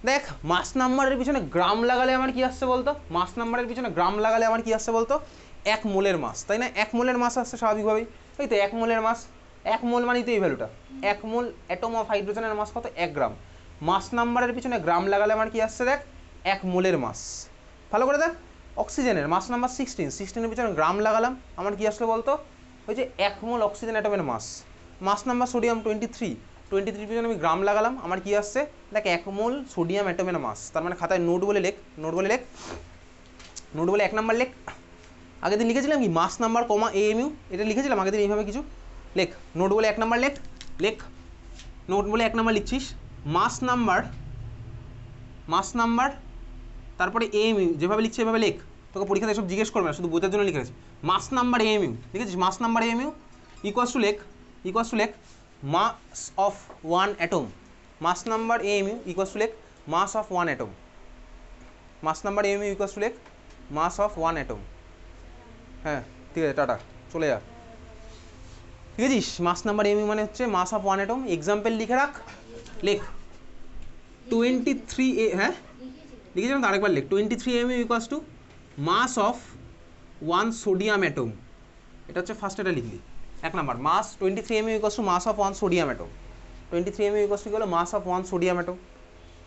দেখ মাস নাম্বারের পিছনে গ্রাম লাগালে আমার কি আসছে বলতো? মাস নাম্বারের পিছনে গ্রাম লাগালে আমার কি আসছে বলতো? 1 মোলের মাস, তাই না? 1 মোলের মাস আসছে স্বাভাবিকভাবেই, এই তো 1 মোলের মাস। 1 মোল মানেই তো এই ভ্যালুটা। 1 মোল অ্যাটম অফ হাইড্রোজেনের মাস কত? 1 গ্রাম। মাস নাম্বারের পিছনে গ্রাম লাগালে আমার কি আসছে? দেখ 1 মোলের মাস। ভালো করে দেখ, অক্সিজেনের মাস নাম্বার 16 পিছনে গ্রাম লাগালাম, আমার কি আসলো বলতো? ওই যে 1 মোল অক্সিজেন অ্যাটমের মাস। মাস নাম্বার সোডিয়াম 23 পিছনে আমি গ্রাম লাগালাম, আমার কি আসছে? দেখ 1 মোল সোডিয়াম অ্যাটমের মাস। তার মানে খাতায় নোট বলে লেখ, নোট বলে 1 নাম্বার লেখ। আগের দিন লিখেছিলাম কি? মাস নাম্বার কমা এএমইউ, এটা লিখেছিলাম আগের দিন এইভাবে কিছু। লেখ নোট বলে 1 নাম্বার লেখ। নোট বলে 1 নাম্বার লিখছিস। মাস নাম্বার তারপরে এএমইউ, যেভাবে লিখছি এভাবে লেখ। তোকে পরীক্ষাতে এসব জিজ্ঞেস করবে না, শুধু বোঝার জন্য লিখে আছে। মাস নাম্বার এএমইউ লিখেছিস। Mass number AMU equals to লেখ mass of 1 atom. Mass number AMU equals to লেখ mass of 1 atom. Mass number AMU equals to লেখ মাস অফ 1 অ্যাটম। হ্যাঁ ঠিক আছে, টাটা, চলে যা। ঠিক আছে, মাস নাম্বার এএমইউ মানে হচ্ছে মাস অফ 1 অ্যাটম। এক্সাম্পল লিখে রাখ, লেখ 23 হ্যাঁ লিখেছিলাম তো, আরেকবার লেখ। 23 AMU equals to mass of 1 sodium atom. এটা হচ্ছে ফার্স্ট, এটা লিখলি 1 number. Mass 23 mu equals to mass of 1 sodium atom. 23 mu equals to হলো মাস অফ 1 সোডিয়াম অ্যাটম।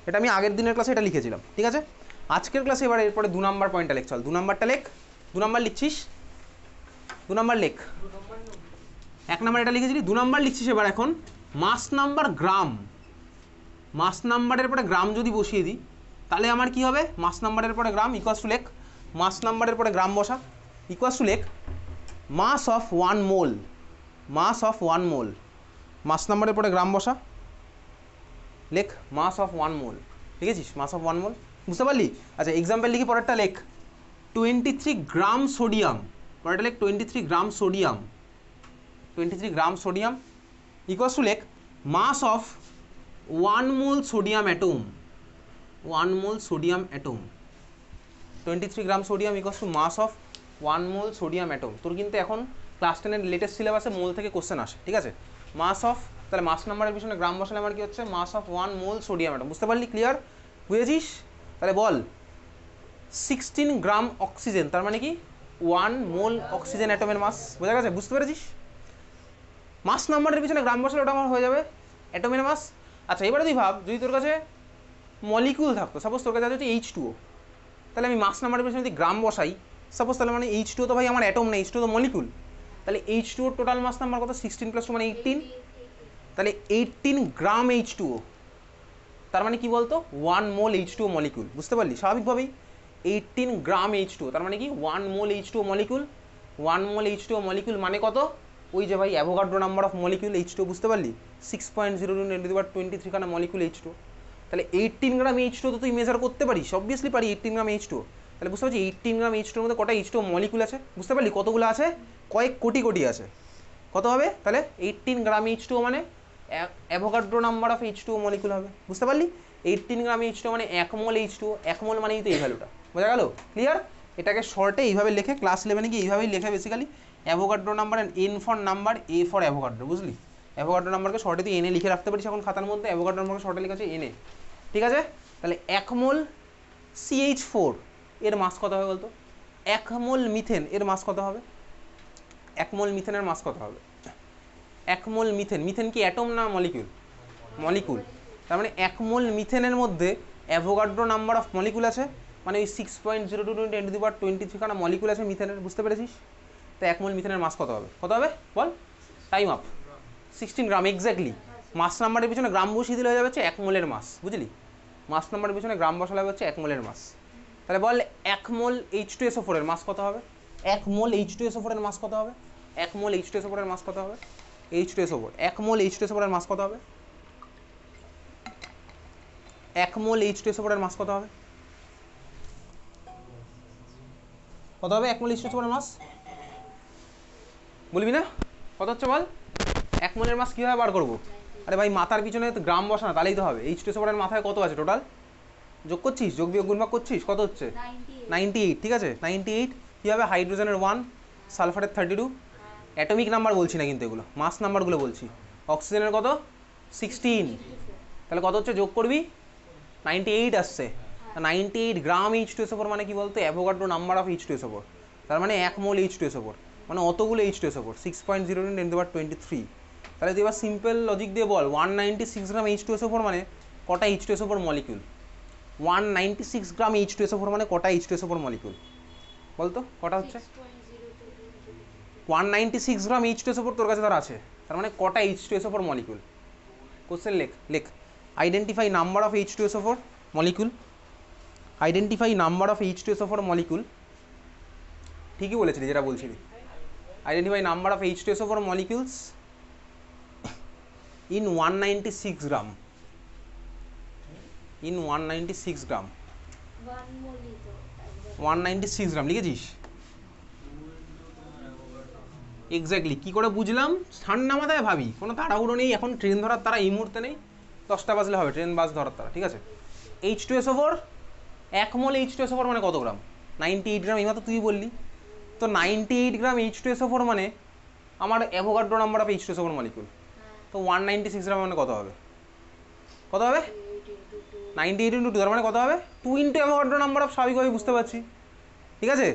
এটা আমি আগের দিনের ক্লাসে এটা লিখেছিলাম, ঠিক আছে। আজকের ক্লাসে এবার এরপরে 2 নাম্বার পয়েন্টটা লেখ। চল 2 নাম্বারটা লেখ। 2 নাম্বার লিখছিস, 2 নাম্বার লেখ। 1 নাম্বার এটা লিখেছিলি, 2 নাম্বার লিখছিস এবার। এখন মাস নাম্বার গ্রাম, মাস নাম্বারের পরে গ্রাম যদি বসিয়ে দিই তাহলে আমার কি হবে? মাস নাম্বারের পরে গ্রাম ইকুয়ালস টু লেখ, মাস নাম্বারের পরে গ্রাম বসা, ইকুয়ালস টু লেখ mass of 1 mole. Mass of 1 মোল, মাস নাম্বারের পরে গ্রাম বসা, লেখ mass of 1 mole. লিখেছিস mass of 1 মোল, বুঝতে পারলি? আচ্ছা এক্সাম্পল লিখি, পরেরটা লেখ 23 গ্রাম সোডিয়াম। পরেরটা লেখ 23 gram sodium. 23 gram sodium equals to লেখ mass of 1 mole sodium atom. 1 mole sodium atom. 23 gram sodium equals to mass of 1 mole sodium atom. তোর কিন্তু এখন ক্লাস 10-এর লেটেস্ট সিলেবাসে মোল থেকে কোশ্চেন আসে, ঠিক আছে। মাস অফ, তাহলে মাস নাম্বারের পিছনে গ্রাম বসালে আমার কি হচ্ছে? মাস অফ 1 মোল সোডিয়াম অ্যাটম। বুঝতে পারলি? ক্লিয়ার? বুঝেছিস? তাহলে বল 16 গ্রাম অক্সিজেন, তার মানে কি 1 মোল অক্সিজেন অ্যাটমের মাস। বোঝা গেছে? বুঝতে পেরেছিস? মাস নাম্বারের পিছনে গ্রাম বসালে ওটা আমার হয়ে যাবে অ্যাটমের মাস। আচ্ছা এবারে তুই ভাব, যদি তোর কাছে মলিকুল থাকতো, সাপোজ তোর কাছে হচ্ছে H2O, তাহলে আমি মাস নাম্বারের পিছনে যদি গ্রাম বসাই সাপোজ, তাহলে মানে H2O তো ভাই আমার অ্যাটম না, H2O তো মলিকুল, তাহলে H2O টোটাল মাস নাম্বার কত? 16 + 2 মানে 18, তাহলে 18 গ্রাম H2O, তার মানে কি বলতো 1 মোল H2O মলিকুল। বুঝতে পারলি? স্বাভাবিকভাবেই 18 গ্রাম H2O তার মানে কি 1 মোল H2O মলিকুল। 1 মোল H2O মলিকুল মানে কত? ওই যে ভাই Avogadro number of molecule H2O। বুঝতে পারলি? 6.02 খানা মলিকুল H2O। তাহলে 18 গ্রাম H2O তো তুই মেজার করতে পারিস, অবভিয়াসলি পারি 18 গ্রাম H2O। তাহলে বুঝতে পারছি 18 গ্রাম H2O মধ্যে কটা H2O মলিকুল আছে? বুঝতে পারলি কতগুলো আছে? কয়েক কোটি কোটি আছে। কত হবে তাহলে? 18 গ্রাম H2O মানে Avogadro number of H2O molecule হবে। বুঝতে পারলি? 18 গ্রাম H2O মানে 1 মোল H2O, 1 মোল মানেই তো এই ভ্যালুটা। বোঝা গেল? ক্লিয়ার? এটাকে শর্টে এইভাবে লেখে, ক্লাস 11-এ গিয়ে এইভাবেই লেখে basically, Avogadro number, N for number, A for Avogadro. বুঝলি? অ্যাভোগাড্রো নাম্বারকে শর্টে তুই এনে লিখে রাখতে পারিস এখন খাতার মধ্যে, অ্যাভোগাড্রো নাম্বারকে শর্টে লেখা আছে এনে। ঠিক আছে? তাহলে 1 মোল CH4 এর মাস কত হবে বলতো? 1 মোল মিথেন এর মাস কত হবে? 1 মোল মিথেনের মাস কত হবে? 1 মোল মিথেন, মিথেন কি অ্যাটম না মলিকুল? মলিকুল। তার মানে 1 মোল মিথেনের মধ্যে অ্যাভোগাড্রো নাম্বার অফ মলিকুল আছে, মানে ওই 6.02 খানা মলিকুল আছে মিথেনের। বুঝতে পেরেছিস? তো 1 মোল মিথেনের মাস কত হবে? কত হবে বল? Time up. 16 gram exactly. Mass নাম্বারের পিছনে গ্রাম বসিয়ে দিলে হয়ে যাবে হচ্ছে 1 মোলের মাস। বুঝলি? মাস নাম্বারের পিছনে গ্রাম বসালে হবে হচ্ছে 1 মোলের মাস। তাহলে বল 1 মোল H2SO4 এর মাস কত হবে? 1 মোল H2SO4 এর মাস কত হবে? 1 মোল H2SO4 এর মাস কত হবে? H2SO4 1 মোল H2SO4 এর মাস কত হবে? 1 মোল H2SO4 এর মাস কত হবে? কত হবে 1 মোল H2SO4 এর মাস? বলবি না? কত হচ্ছে বল? 1 মোলের মাস কীভাবে বার করবো? আরে ভাই মাথার পিছনে তো গ্রাম বসানো, তাহলেই তো হবে। H2SO4 এর মাথায় কত আছে টোটাল? যোগ করছিস, যোগ বিয়োগ গুণভাগ করছিস, কত হচ্ছে? 98। ঠিক আছে? 98 কী হবে? হাইড্রোজেনের 1, সালফারের 32, অ্যাটমিক নাম্বার বলছি না কিন্তু, এগুলো মাস নাম্বারগুলো বলছি। অক্সিজেনের কত? 16। তাহলে কত হচ্ছে? যোগ করবি, 98 আসছে। 98 গ্রাম H2SO4 মানে কি বলতো? অ্যাভোগাড্রো নাম্বার অফ H2SO4, তার মানে 1 মোল H2SO4 মানে অতগুলো H2SO4, 6.02 তাহলে তুই এবার সিম্পল লজিক দিয়ে বল 196 গ্রাম H2SO4 মানে কটা H2SO4 মলিকুল? 196 গ্রাম H2SO4 মানে কটা H2SO4 মলিকুল বলতো? কটা হচ্ছে? 196 গ্রাম H2SO4 তোর কাছে ধর আছে, তার মানে কটা H2SO4 মলিকুল? কোশ্চেন লেখ identify number of H2SO4 molecule. Identify number of H2SO4 molecule. ঠিকই বলেছিলি যেটা বলছিলি। Identify number of H2SO4 molecules in 196 gram. In 196 gram. 196 gram লিখেছিস? এক্স্যাক্টলি। কী করে বুঝলাম? ঠান্ডা মাথায় ভাবি, কোনো তাড়াহুড়ো নেই, এখন ট্রেন ধরার তারা এই মুহূর্তে নেই, 10টা বাজলে হবে ট্রেন বাস ধরার তারা। ঠিক আছে? H2SO4 1 মোল H2SO4 মানে কত গ্রাম? 98 গ্রাম। এইমাত্র তুই বললি তো 98 গ্রাম H2SO4 মানে আমার Avogadro number of H2SO4 molecule. তো 196 গ্রাম মানে কত হবে? কত হবে? 98 × 2 তার মানে কত হবে? 2 × অ্যাভোগাড্রো নাম্বার অফ, স্বাভাবিকভাবে বুঝতে পারছি। ঠিক আছে?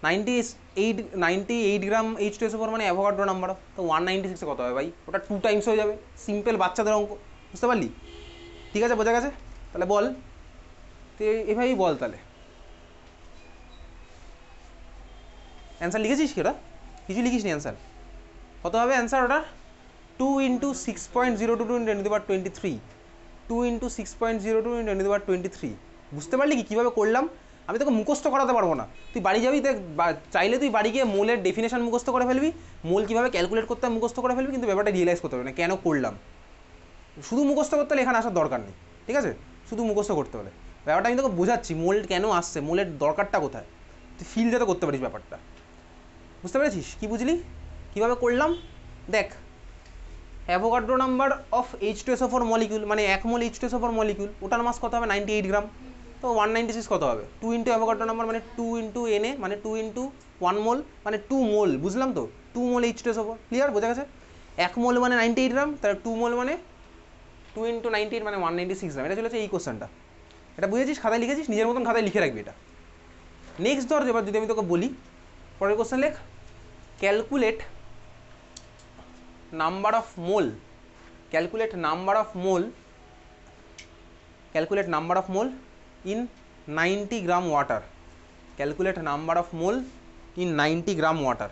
98 গ্রাম H2SO4 মানে অ্যাভোগাড্রো নাম্বার অফ, তো 196 কত হবে ভাই? ওটা 2 টাইমস হয়ে যাবে। সিম্পল বাচ্চাদের অঙ্ক। বুঝতে পারলি? ঠিক আছে, বোঝা গেছে? তাহলে বল, তুই এভাবেই বল তাহলে। অ্যান্সার লিখেছিস কি ওটা? কিছু লিখিস নি অ্যান্সার? কত হবে অ্যান্সার ওটার? 2 × 6.02 × 10⁻23। 2 × 6.02 × 10⁻23। বুঝতে পারলি কি কীভাবে করলাম? আমি তোকে মুখস্থ করাতে পারবো না। তুই বাড়ি যাবি, দেখ চাইলে তুই বাড়ি গিয়ে মোলের ডেফিনেশন মুখস্থ করে ফেলবি, মোল কীভাবে ক্যালকুলেট করতে মুখস্থ করে ফেলবি, কিন্তু ব্যাপারটা রিয়েলাইজ করতে হবে না কেন করলাম। শুধু মুখস্থ করতে হলে এখানে আসার দরকার নেই। ঠিক আছে? শুধু মুখস্থ করতে হলে ব্যাপারটা আমি তোকে বোঝাচ্ছি, মোল কেন আসছে, মোলের দরকারটা কোথায়, তুই ফিল যাতে করতে পারিস ব্যাপারটা। বুঝতে পেরেছিস? কী বুঝলি কীভাবে করলাম? দেখ, Avogadro number of H2SO4 molecule মানে 1 মোল H2SO4 মলিকুল, ওটার মাস কত হবে? 98 গ্রাম। তো 196 কত হবে? 2 × অ্যাভোগাড্রো নাম্বার মানে 2 × Na মানে 2 × 1 মোল মানে 2 মোল। বুঝলাম তো? 2 মোল H2SO4। ক্লিয়ার? বোঝা গেছে? 1 মোল মানে 98 গ্রাম, তাহলে 2 মোল মানে 2 × 98 মানে 196 গ্রাম। এটা চলেছে এই কোশ্চেনটা। এটা বুঝেছিস? খাতায় লিখেছিস? নিজের মতন খাতায় লিখে রাখবি এটা। নেক্সট ধর, এবার যদি আমি তোকে বলি পরের কোশ্চেন লেখ, calculate number of mole, calculate number of mole, calculate number of mole in 90 gram water, calculate number of mole in 90 gram water,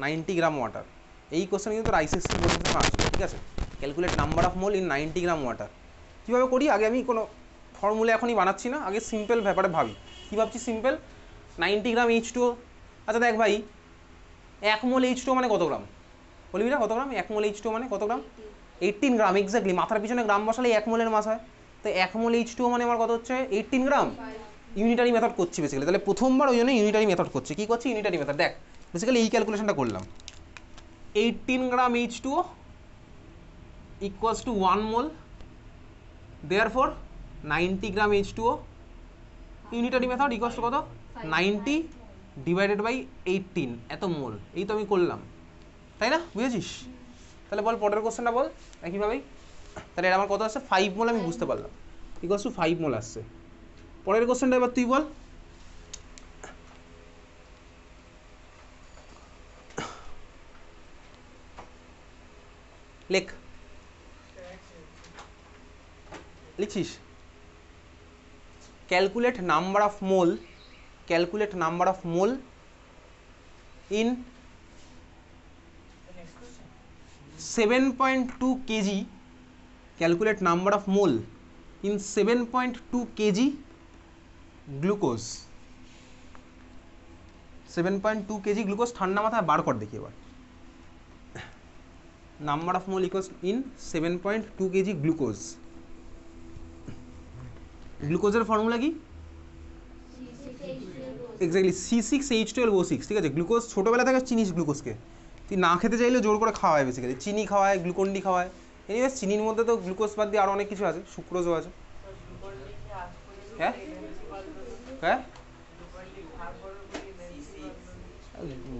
90 gram water. এই কোশ্চেন কিন্তু আইসিএসসি বোর্ড থেকে আসবে, ঠিক আছে। Calculate number of mole in 90 gram water কীভাবে করি, আগে আমি কোনো ফর্মুলা এখনই বানাচ্ছি না, আগে সিম্পল ব্যাপারে ভাবি। কী ভাবছি সিম্পল, 90 গ্রাম H2O। আচ্ছা দেখ ভাই, 1 মোল H2O মানে কত গ্রাম, বলবি না কত গ্রাম? 1 মোল H2O মানে কত গ্রাম? 18 গ্রাম, এক্স্যাক্টলি। মাথার পিছনে গ্রাম বসালে 1 মোলের মাস হয়, তো 1 মোল H2O মানে আমার কত হচ্ছে? 18 গ্রাম। ইউনিটারি মেথড করছি বেসিক্যালি, তাহলে প্রথমবার ওই জন্য ইউনিটারি মেথড করছি। কী করছি? Unitary method. দেখ বেসিক্যালি এই ক্যালকুলেশনটা করলাম, 18 গ্রাম H2O equals to 1 mole, therefore 90 gram H2O unitary method equals to কত? 90 ডিভাইডেড বাই 18 এত মোল। এই তো আমি করলাম, তাই না? বুঝেছিস? তাহলে বল পরের কোশ্চেনটা বল একইভাবেই। তাহলে এটা আমার কত আসছে? 5 মোল, আমি বুঝতে পারলাম ইকুয়ালস টু 5 মোল আসছে। পরের কোশ্চেনটা এবার তুই বল। লেখ, লিখছিস? Calculate number of mole, calculate number of mole in 7.2 kg, calculate number of mole in 7.2 kg glucose, 7.2 kg glucose। ঠান্ডা মাথায় বার কর দেখি এবার, number of mole equals in 7.2 kg glucose. গ্লুকোজের ফর্মুলা কি? এক্স্যাক্টলি C6H12O6, ঠিক আছে। গ্লুকোজ ছোটোবেলা থেকে চিনিস গ্লুকোজকে, তুই না খেতে চাইলে জোর করে খাওয়ায়, বেসিক্যালি চিনি খাওয়ায়, গ্লুকন্ডি খাওয়ায়। এনিওয়েজ চিনির মধ্যে তো গ্লুকোজ বাদ দিয়ে আরও অনেক কিছু আছে, সুক্রোজও আছে। হ্যাঁ হ্যাঁ,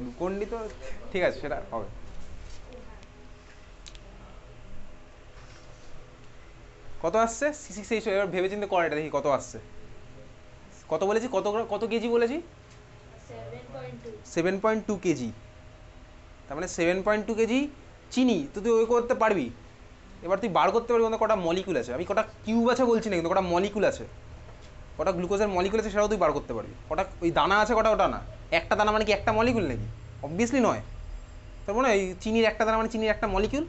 গ্লুকন্ডি তো ঠিক আছে, সেটা হবে। কত আসছে C6H12? এবার ভেবে চিন্তে কর এটা, দেখি কত আসছে। কত বলেছি? কত কেজি বলেছি? 7.2 কেজি। তার মানে 7.2 কেজি চিনি তো তুই ওই করতে পারবি। এবার তুই বার করতে পারবি কটা মলিকুল আছে। আমি কটা কিউব আছে বলছি না, কিন্তু কটা মলিকুল আছে, কটা গ্লুকোজের মলিকুল আছে সেটাও তুই বার করতে পারবি। কটা ওই দানা আছে কটা, ওটা না। একটা দানা মানে কি একটা মলিকুল নাকি? অবভিয়াসলি নয়। তার মানে এই চিনির একটা দানা মানে চিনির একটা মলিকুল।